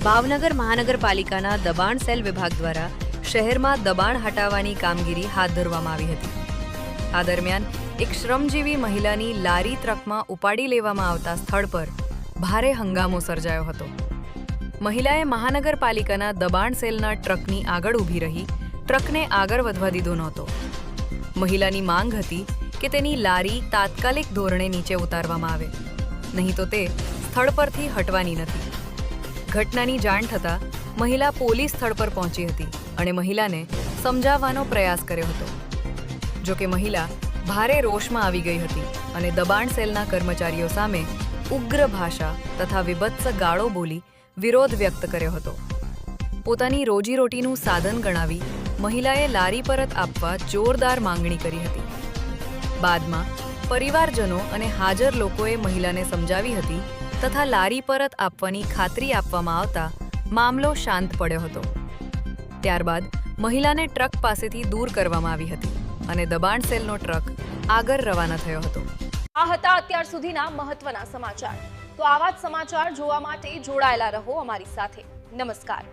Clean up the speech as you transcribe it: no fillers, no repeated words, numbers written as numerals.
ભાવનગર મહાનગરપાલિકાના દબાણ સેલ વિભાગ દ્વારા શહેરમાં દબાણ હટાવવાની કામગીરી હાથ ધરવામાં આવી હતી। આ દરમિયાન એક શ્રમજીવી મહિલાની લારી ટ્રકમાં ઉપાડી લેવામાં આવતા સ્થળ પર ભારે હંગામો સર્જાયો હતો। મહિલાએ મહાનગરપાલિકાના દબાણ સેલના ટ્રકની આગળ ઊભી રહી ટ્રકને આગળ વધવા દીધો નહોતો। મહિલાની માંગ હતી કે તેની લારી તાત્કાલિક ધોરણે નીચે ઉતારવામાં આવે, નહીં તો તે સ્થળ પરથી હટવાની નથી। ઘટનાની જાણ થતાં મહિલા પોલીસ સ્થળ પર પહોંચી હતી અને મહિલાને સમજાવવાનો પ્રયાસ કર્યો હતો। જો કે મહિલા ભારે રોષમાં આવી ગઈ હતી અને દબાણ સેલના કર્મચારીઓ સામે ઉગ્ર ભાષા તથા વિભત્સ ગાળો બોલી વિરોધ વ્યક્ત કર્યો હતો। પોતાની રોજીરોટીનું સાધન ગણાવી મહિલાએ લારી પરત આપવા જોરદાર માંગણી કરી હતી। બાદમાં પરિવારજનો અને હાજર લોકોએ મહિલાને સમજાવી હતી તથા લારી પરત આપવાની ખાતરી આપવામાં આવતા મામલો શાંત પડ્યો હતો। ત્યારબાદ મહિલાને ટ્રક પાસેથી દૂર કરવામાં આવી હતી અને દબાણ સેલનો ટ્રક આગળ રવાના થયો હતો। આ હતા અત્યાર સુધીના મહત્વના સમાચાર। તો આવા જ સમાચાર જોવા માટે જોડાયેલા રહો અમારી સાથે। નમસ્કાર।